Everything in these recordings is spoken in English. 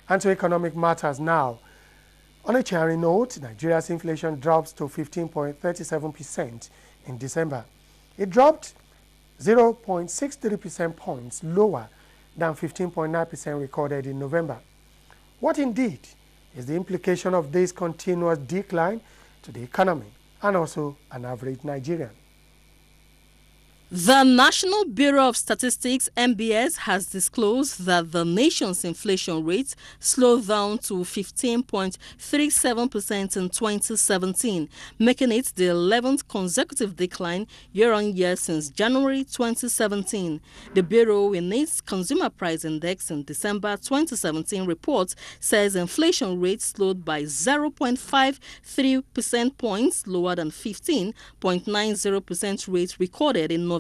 And to economic matters now. On a cheering note, Nigeria's inflation drops to 15.37% in December. It dropped 0.63 percentage points lower than 15.9% recorded in November. What indeed is the implication of this continuous decline to the economy and also an average Nigerian? The National Bureau of Statistics (NBS) has disclosed that the nation's inflation rate slowed down to 15.37% in 2017, making it the 11th consecutive decline year-on-year since January 2017. The Bureau, in its Consumer Price Index in December 2017 report, says inflation rate slowed by 0.53 percentage points lower than 15.90% rate recorded in November.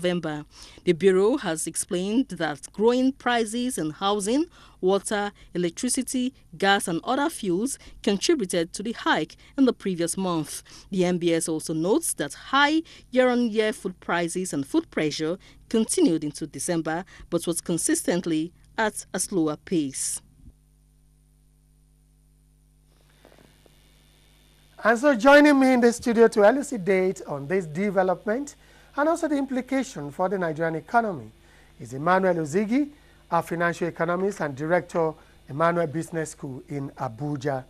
The Bureau has explained that growing prices in housing, water, electricity, gas and other fuels contributed to the hike in the previous month. The NBS also notes that high year-on-year food prices and food pressure continued into December but was consistently at a slower pace. And so joining me in the studio to elucidate on this development and also the implication for the Nigerian economy is Emmanuel Ozigi, our financial economist and director, Emmanuel Business School in Abuja.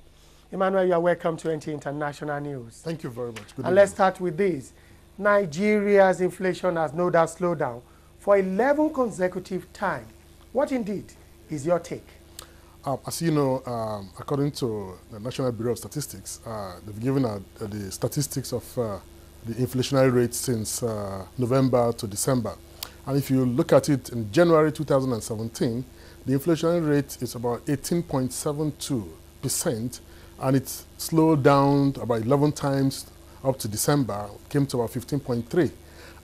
Emmanuel, you are welcome to NT International News. Thank you very much. Good and let's start with this. Nigeria's inflation has no doubt slowed down for 11 consecutive times. What indeed is your take? As you know, according to the National Bureau of Statistics, they've given the statistics of the inflationary rate since November to December. And if you look at it in January 2017, the inflationary rate is about 18.72%, and it slowed down about 11 times up to December, came to about 15.3.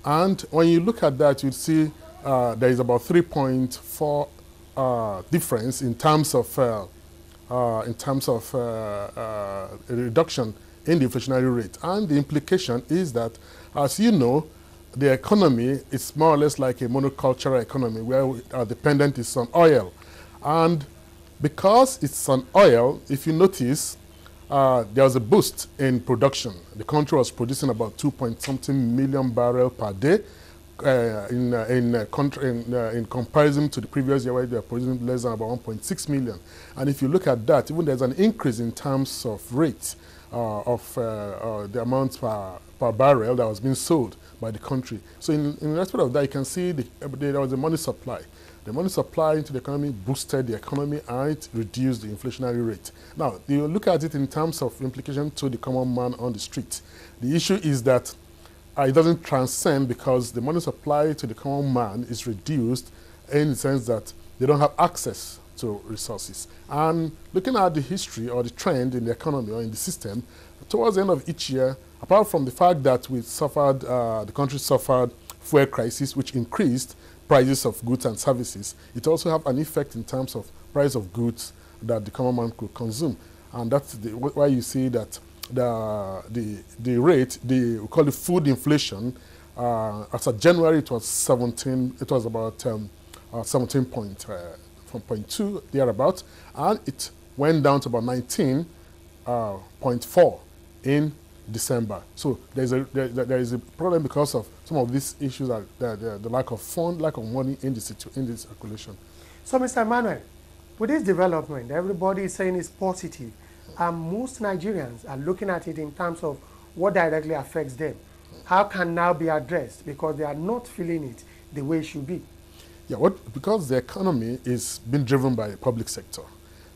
And when you look at that, you see there is about 3.4 difference in terms of a reduction in the inflationary rate. And the implication is that, as you know, the economy is more or less like a monocultural economy where our dependent is on oil. And because it's on oil, if you notice, there was a boost in production. The country was producing about 2-point-something million barrels per day in comparison to the previous year where they were producing less than about 1.6 million. And if you look at that, even there's an increase in terms of rate of the amount per barrel that was being sold by the country. So in respect of that, you can see there was a money supply. The money supply into the economy boosted the economy and it reduced the inflationary rate. Now, you look at it in terms of implication to the common man on the street. The issue is that it doesn't transcend because the money supply to the common man is reduced in the sense that they don't have access to resources. And looking at the history or the trend in the economy or in the system, towards the end of each year, apart from the fact that the country suffered fuel crisis, which increased prices of goods and services, it also have an effect in terms of price of goods that the common man could consume. And that's why you see that the rate, we call it food inflation, as of January it was 17, it was about 17.2 thereabout, and it went down to about 19.4 in December. So there is a problem because of some of these issues, the lack of fund, lack of money in this circulation. So, Mr. Emmanuel, with this development, everybody is saying it's positive, and most Nigerians are looking at it in terms of what directly affects them. How can now be addressed because they are not feeling it the way it should be? Yeah, because the economy is being driven by the public sector.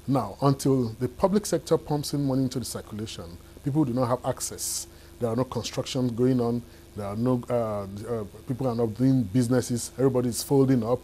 Now, until the public sector pumps in money into the circulation, people do not have access. There are no constructions going on. There are no people are not doing businesses. Everybody is folding up.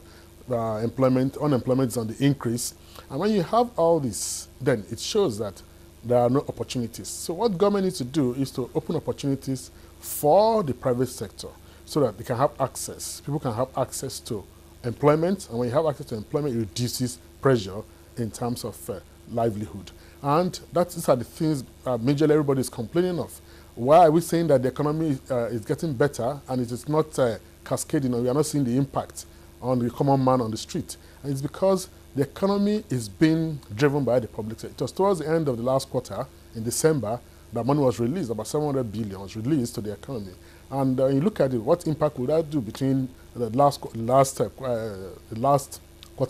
Unemployment is on the increase. And when you have all this, then it shows that there are no opportunities. So what government needs to do is to open opportunities for the private sector so that they can have access. People can have access to employment, and when you have access to employment, it reduces pressure in terms of livelihood. And these are the things majorly everybody is complaining of. Why are we saying that the economy is getting better and it is not cascading, or we are not seeing the impact on the common man on the street? And it's because the economy is being driven by the public sector. It was towards the end of the last quarter, in December, that money was released, about 700 billion was released to the economy. And you look at it, what impact would that do between the last quarter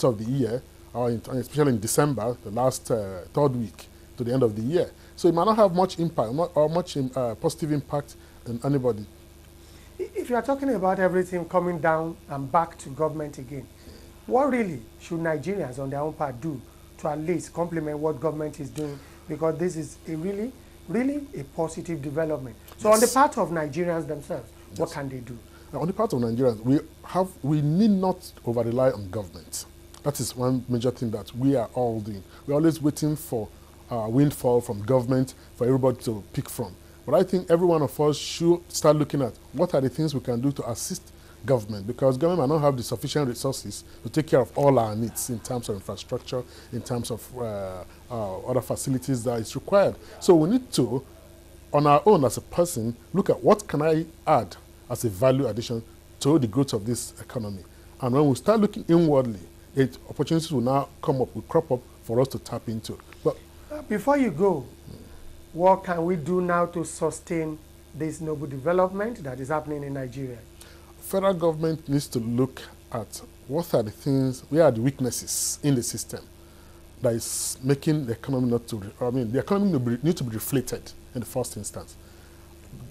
of the year, or especially in December, the last third week to the end of the year? So it might not have much impact, or much positive impact on anybody. If you are talking about everything coming down and back to government again, what really should Nigerians on their own part do to at least complement what government is doing? Because this is a really a positive development. So on the part of Nigerians themselves, what can they do? Now, on the part of Nigerians, we need not over-rely on government. That is one major thing that we are all doing. We're always waiting for a windfall from government for everybody to pick from. But I think every one of us should start looking at what are the things we can do to assist government, because government might not have the sufficient resources to take care of all our needs in terms of infrastructure, in terms of other facilities that is required. So we need to, on our own as a person, look at what can I add as a value addition to the growth of this economy. And when we start looking inwardly, opportunities will now will crop up for us to tap into. But before you go, what can we do now to sustain this noble development that is happening in Nigeria? Federal government needs to look at what are the things, where are the weaknesses in the system that is making the economy not to, the economy needs to be reflated in the first instance.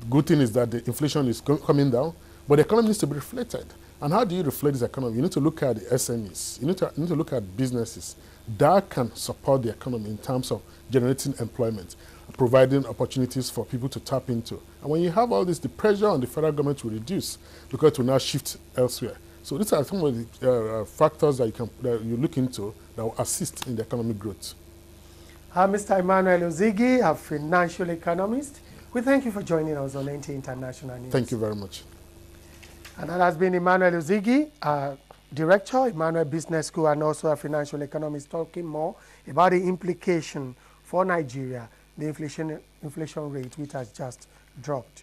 Good thing is that the inflation is coming down, but the economy needs to be reflated. And how do you reflate this economy? You need to look at the SMEs. You need to look at businesses that can support the economy in terms of generating employment, providing opportunities for people to tap into. And when you have all this, the pressure on the federal government will reduce because it will now shift elsewhere. So these are some of the factors that you look into that will assist in the economic growth. Mr. Emmanuel Ozigi, a financial economist, we thank you for joining us on NT International News. Thank you very much. And that has been Emmanuel Ozigi, Director, Emmanuel Business School, and also a financial economist, talking more about the implication for Nigeria, the inflation rate, which has just dropped.